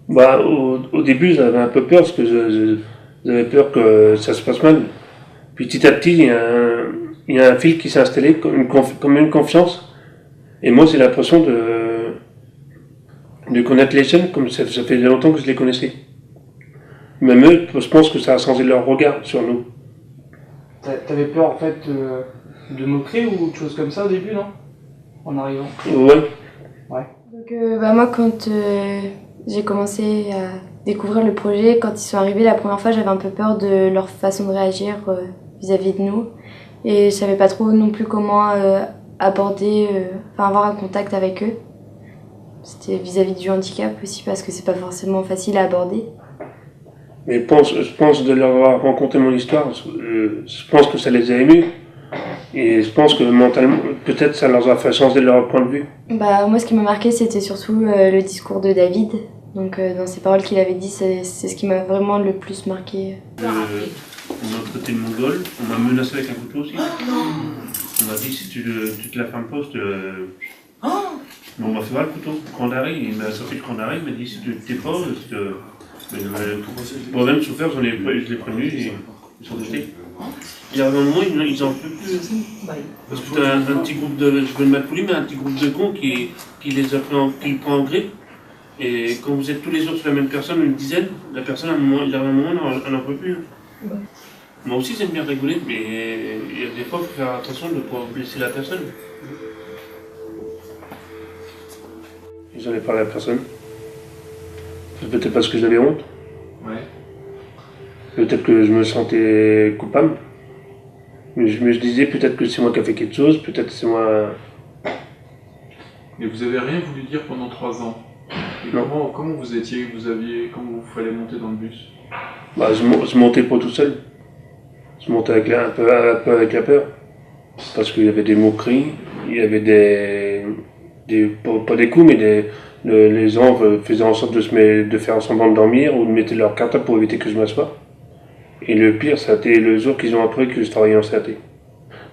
Au début, j'avais un peu peur parce que j'avais peur que ça se passe mal. Puis petit à petit, il y a un fil qui s'est installé comme une confiance. Et moi, j'ai l'impression de connaître les jeunes comme ça fait longtemps que je les connaissais. Même eux, je pense que ça a changé leur regard sur nous. T'avais peur en fait de moquerie ou de choses comme ça au début, non? En arrivant. Ouais. Donc, moi, quand j'ai commencé à découvrir le projet, quand ils sont arrivés la première fois, j'avais un peu peur de leur façon de réagir vis-à-vis de nous. Et je savais pas trop non plus comment aborder, avoir un contact avec eux. C'était vis-à-vis du handicap aussi, parce que c'est pas forcément facile à aborder. Mais je pense de leur avoir rencontré mon histoire, je pense que ça les a émus. Et je pense que mentalement, peut-être ça leur a fait changer leur point de vue. Moi, ce qui m'a marqué, c'était surtout le discours de David. Donc, dans ces paroles qu'il avait dit, c'est ce qui m'a vraiment le plus marqué. On m'a traité de mongol, on m'a menacé avec un couteau aussi. On m'a dit si tu te la fermes pas, on m'a fait voir le couteau, grand d'arrêt, il m'a sorti le grand d'arrêt, il m'a dit si tu t'es pas, pour même chauffeur, je l'ai prévenu et ils sont jetés. Il y a un moment, ils en peuvent plus. Parce que t'as un petit groupe de, je veux le mal poli, mais un petit groupe de cons qui les prend en grippe. Et quand vous êtes tous les jours sur la même personne, une dizaine, la personne, à un moment, il y a un moment, elle n'en peut plus. Ouais. Moi aussi, j'aime bien rigoler, mais il y a des fois, il faut faire attention de ne pas blesser la personne. J'en ai parlé à personne. Peut-être parce que j'avais honte. Ouais. Peut-être que je me sentais coupable. Mais je me disais peut-être que c'est moi qui ai fait quelque chose, peut-être que c'est moi... Mais vous avez rien voulu dire pendant 3 ans. Et non. Comment vous étiez, comment vous fallait monter dans le bus? Je montais pas tout seul. Je montais un peu avec la peur. Parce qu'il y avait des moqueries, il y avait pas des coups, mais les gens faisaient en sorte de faire semblant de dormir ou de mettre leur cartable pour éviter que je m'assoie. Et le pire, ça a été le jour qu'ils ont appris que je travaillais en CAT.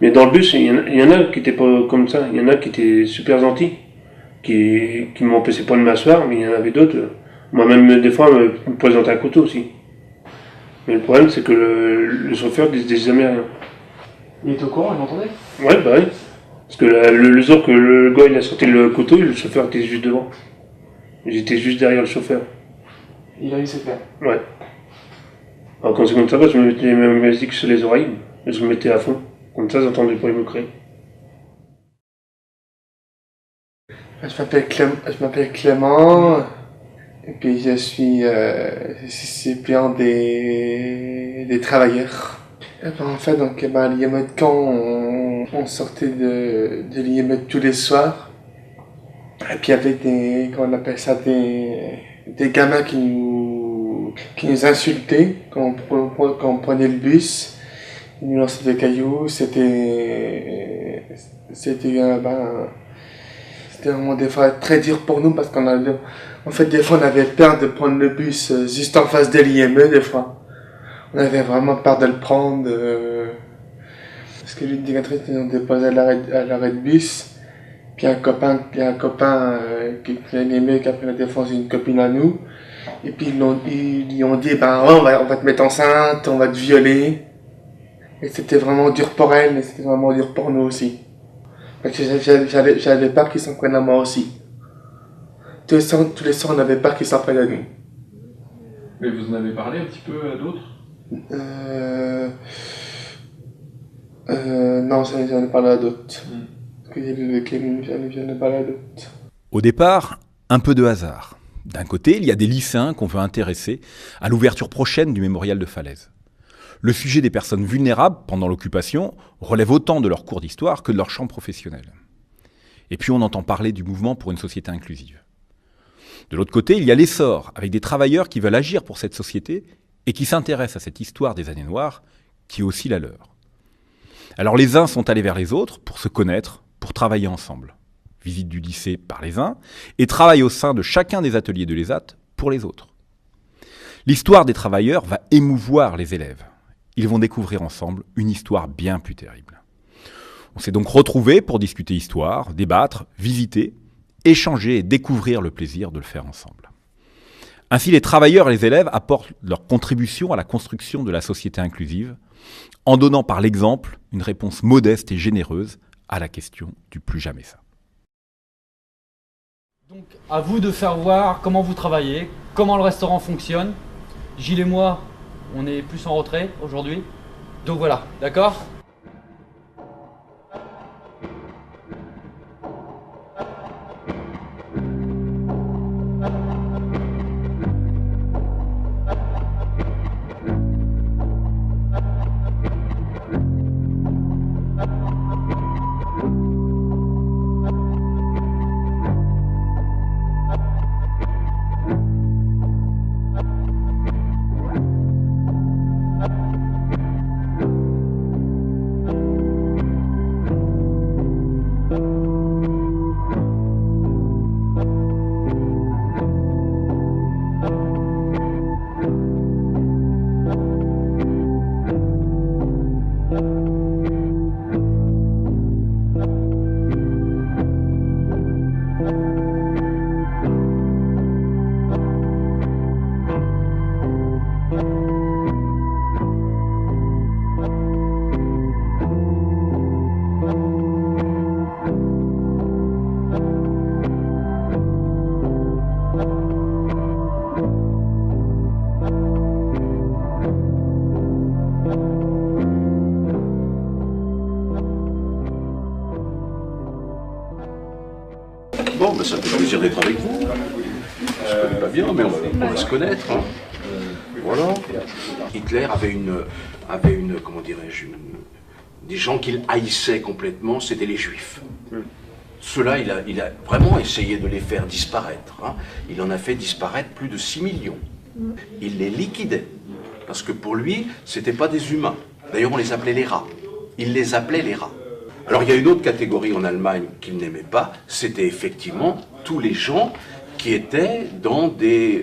Mais dans le bus, il y en a qui étaient pas comme ça. Il y en a qui étaient super gentils, qui m'empêchaient pas de m'asseoir, mais il y en avait d'autres. Moi-même, des fois, me présentait un couteau aussi. Mais le problème, c'est que le chauffeur ne disait jamais rien. Il était au courant, il m'entendait? Ouais, bah oui. Parce que le jour que le gars il a sorti le couteau, le chauffeur était juste devant. J'étais juste derrière le chauffeur. Il a eu ses peurs. Ouais. Alors quand c'est comme ça, je me mettais ma musique sur les oreilles, et je me mettais à fond. Comme ça, j'entendais pas les moqueries. Je m'appelle Clément, et puis je suis suppléant des travailleurs. Et ben, en fait, donc, l'IME de Caen, on sortait de l'IME tous les soirs. Et puis il y avait comment on appelle ça, des gamins qui nous insultaient quand on prenait le bus. Ils nous lançaient des cailloux, c'était vraiment des fois très dur pour nous parce des fois on avait peur de prendre le bus juste en face de l'IME, des fois. On avait vraiment peur de le prendre parce que l'une des directrices nous ont déposé à l'arrêt de bus. Puis il y a un copain qui a l'IME qui a pris la défense d'une copine à nous. Et puis ils lui ont dit on va te mettre enceinte, on va te violer. Et c'était vraiment dur pour elle, et c'était vraiment dur pour nous aussi. Parce que j'avais peur qu'ils s'en prennent à moi aussi. Tous les soirs, on avait peur qu'ils s'en prennent à nous. Mais vous en avez parlé un petit peu à d'autres? Non, j'en ai parlé à d'autres. Parce que j'ai vu avec Clément, j'en ai parlé à d'autres. Au départ, un peu de hasard. D'un côté, il y a des lycéens qu'on veut intéresser à l'ouverture prochaine du mémorial de Falaise. Le sujet des personnes vulnérables pendant l'occupation relève autant de leur cours d'histoire que de leur champ professionnel. Et puis on entend parler du mouvement pour une société inclusive. De l'autre côté, il y a l'essor, avec des travailleurs qui veulent agir pour cette société et qui s'intéressent à cette histoire des années noires, qui est aussi la leur. Alors les uns sont allés vers les autres pour se connaître, pour travailler ensemble. Visite du lycée par les uns, et travail au sein de chacun des ateliers de l'ESAT pour les autres. L'histoire des travailleurs va émouvoir les élèves. Ils vont découvrir ensemble une histoire bien plus terrible. On s'est donc retrouvés pour discuter histoire, débattre, visiter, échanger et découvrir le plaisir de le faire ensemble. Ainsi, les travailleurs et les élèves apportent leur contribution à la construction de la société inclusive, en donnant par l'exemple une réponse modeste et généreuse à la question du plus jamais ça. Donc à vous de faire voir comment vous travaillez, comment le restaurant fonctionne. Gilles et moi, on est plus en retrait aujourd'hui. Donc voilà, d'accord ? Bon, ben ça me fait plaisir d'être avec vous. On se connaît pas bien, mais on va se connaître. Hein. Voilà. Hitler avait une comment dirais-je, des gens qu'il haïssait complètement, c'était les Juifs. Ceux-là, il a vraiment essayé de les faire disparaître. Hein. Il en a fait disparaître plus de 6 millions. Il les liquidait. Parce que pour lui, c'était pas des humains. D'ailleurs, on les appelait les rats. Il les appelait les rats. Alors il y a une autre catégorie en Allemagne qu'il n'aimait pas, c'était effectivement tous les gens qui étaient dans des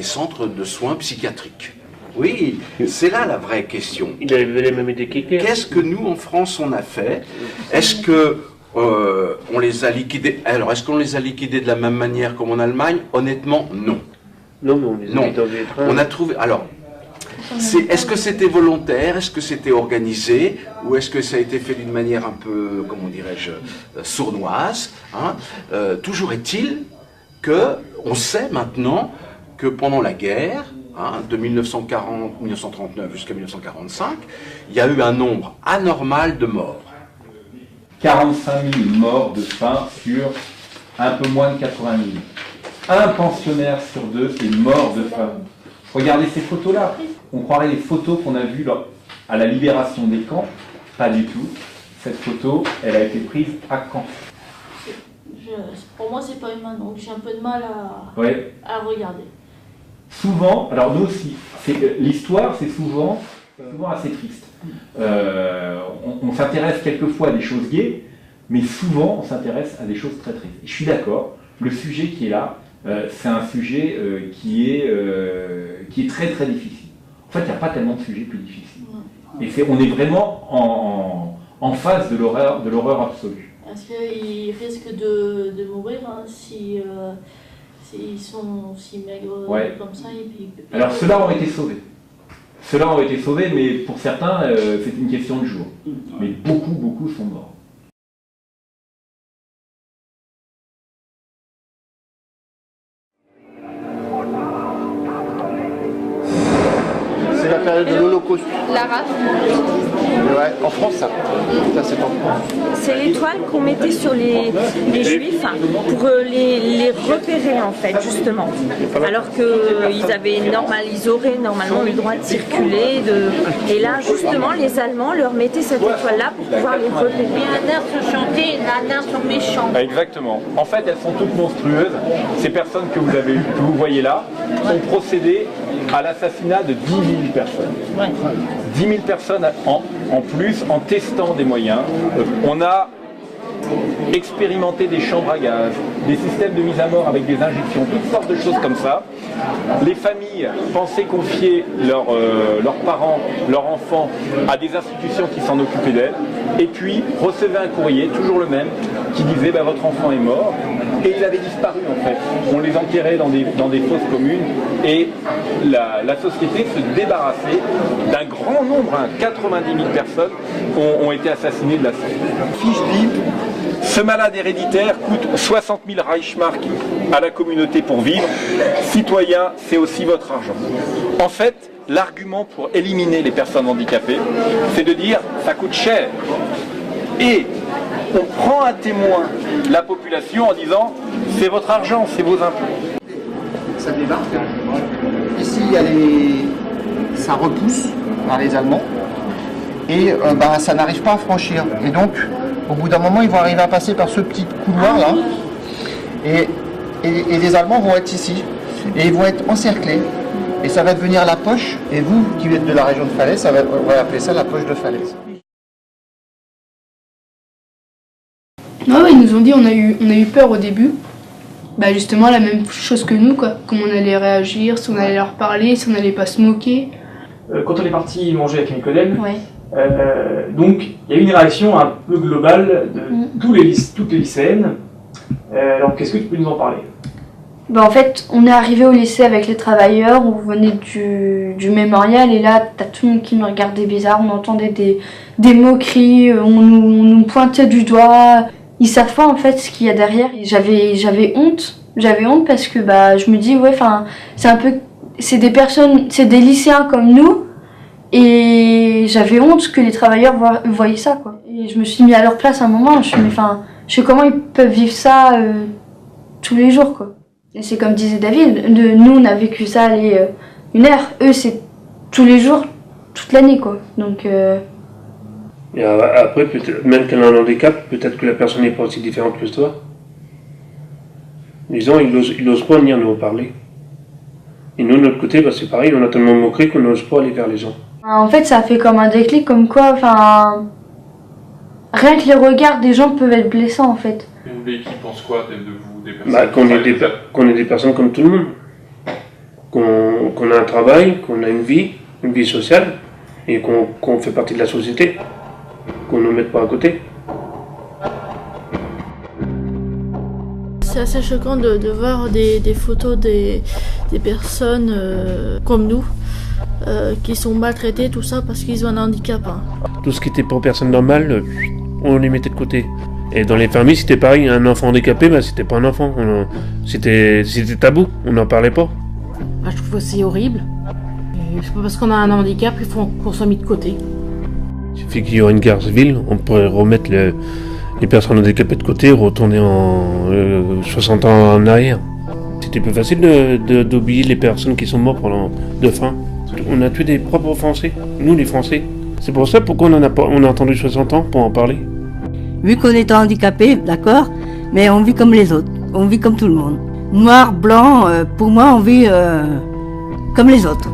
centres de soins psychiatriques. Oui, c'est là la vraie question. Il avait même été kické. Qu'est-ce que nous en France on a fait? Est-ce que on les a liquidés? Alors est-ce qu'on les a liquidés de la même manière comme en Allemagne? Honnêtement, non. Non, mais on les a mis dans des trains. On a trouvé. Alors. Est-ce que c'était volontaire? Est-ce que c'était organisé? Ou est-ce que ça a été fait d'une manière un peu, comment dirais-je, sournoise, hein? Toujours est-il qu'on sait maintenant que pendant la guerre, hein, de 1939 jusqu'à 1945, il y a eu un nombre anormal de morts. 45 000 morts de faim sur un peu moins de 80 000. Un pensionnaire sur deux est mort de faim. Regardez ces photos-là. On croirait les photos qu'on a vues à la libération des camps. Pas du tout. Cette photo, elle a été prise à Caen. Pour moi, c'est pas humain, donc j'ai un peu de mal à regarder. Souvent, alors nous aussi, l'histoire, c'est souvent assez triste. On s'intéresse quelquefois à des choses gaies, mais souvent, on s'intéresse à des choses très tristes. Et je suis d'accord, le sujet qui est là, c'est un sujet qui est très très difficile. En fait, il n'y a pas tellement de sujets plus difficiles. Et on est vraiment en face de l'horreur absolue. Est-ce qu'ils risquent de mourir s'ils sont si maigres comme ça et puis... Alors ceux-là ont été sauvés. Ceux-là ont été sauvés, mais pour certains, c'est une question de jour. Mais beaucoup sont morts. C'est la période de l'Holocauste. La rafle. Ouais, en France, ça c'est en France. C'est l'étoile qu'on mettait sur les Juifs pour les repérer en fait, justement. Alors qu'ils auraient normalement le droit de circuler. Et là, justement, les Allemands leur mettaient cette étoile-là pour pouvoir les repérer. Les nanas sont chantés, les nanas sont méchants. Exactement. En fait, elles sont toutes monstrueuses. Ces personnes que vous voyez là ont procédé à l'assassinat de 10 000 personnes. 10 000 personnes en plus, en testant des moyens. On a expérimenté des chambres à gaz, des systèmes de mise à mort avec des injections, toutes sortes de choses comme ça. Les familles pensaient confier leurs parents, leurs enfants à des institutions qui s'en occupaient d'elles, et puis recevaient un courrier, toujours le même, qui disait votre enfant est mort, Et il avait disparu en fait. On les enterrait dans des fosses communes et la société se débarrassait d'un grand nombre, 90 000 personnes ont été assassinées de la sorte. Fiche dit, ce malade héréditaire coûte 60 000 Reichsmark à la communauté pour vivre. Citoyen, c'est aussi votre argent. En fait, l'argument pour éliminer les personnes handicapées, c'est de dire ça coûte cher. Et on prend à témoin la population en disant c'est votre argent, c'est vos impôts. Ça débarque. Ici, ça repousse par les Allemands et ça n'arrive pas à franchir. Et donc, au bout d'un moment, ils vont arriver à passer par ce petit couloir-là et les Allemands vont être ici et ils vont être encerclés. Et ça va devenir la poche, et vous qui êtes de la région de Falaise, on va appeler ça la poche de Falaise. Ah ouais, ils nous ont dit, on a eu peur au début. Bah justement la même chose que nous, quoi. Comment on allait réagir, si on allait leur parler, si on allait pas se moquer. Quand on est parti manger avec Nicodème, ouais. Donc il y a eu une réaction un peu globale de toutes les lycéennes. Alors qu'est-ce que tu peux nous en parler? Bah en fait, on est arrivé au lycée avec les travailleurs, on venait du mémorial et là, t'as tout le monde qui nous regardait bizarre, on entendait des moqueries, on nous pointait du doigt. Ils savent pas en fait ce qu'il y a derrière. J'avais honte parce que bah je me dis ouais, enfin c'est des lycéens comme nous et j'avais honte que les travailleurs voyaient ça quoi. Et je me suis mis à leur place à un moment, je sais comment ils peuvent vivre ça tous les jours quoi. Et c'est comme disait David, nous on a vécu ça une heure, eux c'est tous les jours, toute l'année quoi. Donc et après, même qu'elle a un handicap, peut-être que la personne n'est pas aussi différente que toi. Disons, ils n'osent pas venir nous parler. Et nous, de notre côté, bah, c'est pareil, on a tellement moqué qu'on n'ose pas aller vers les gens. En fait, ça a fait comme un déclic, comme quoi, rien que les regards des gens peuvent être blessants, en fait. Et qui pense quoi de vous, des personnes qu'on est des personnes comme tout le monde. Qu'on a un travail, qu'on a une vie sociale, et qu'on fait partie de la société. Qu'on ne nous mette pas à côté. C'est assez choquant de voir des photos des personnes comme nous qui sont maltraitées, tout ça parce qu'ils ont un handicap. Hein. Tout ce qui était pour personnes normales, on les mettait de côté. Et dans les familles, c'était pareil, un enfant handicapé, bah, c'était pas un enfant. C'était tabou, on n'en parlait pas. Je trouve que c'est horrible. C'est pas parce qu'on a un handicap qu'il faut qu'on soit mis de côté. Il suffit qu'il y aurait une guerre civile, on pourrait remettre les personnes handicapées de côté et retourner en 60 ans en arrière. C'était plus facile d'oublier les personnes qui sont mortes de faim. On a tué des propres Français, nous les Français. C'est pour ça pourquoi on a attendu 60 ans pour en parler. Vu qu'on est handicapé, d'accord, mais on vit comme les autres, on vit comme tout le monde. Noir, blanc, pour moi on vit comme les autres.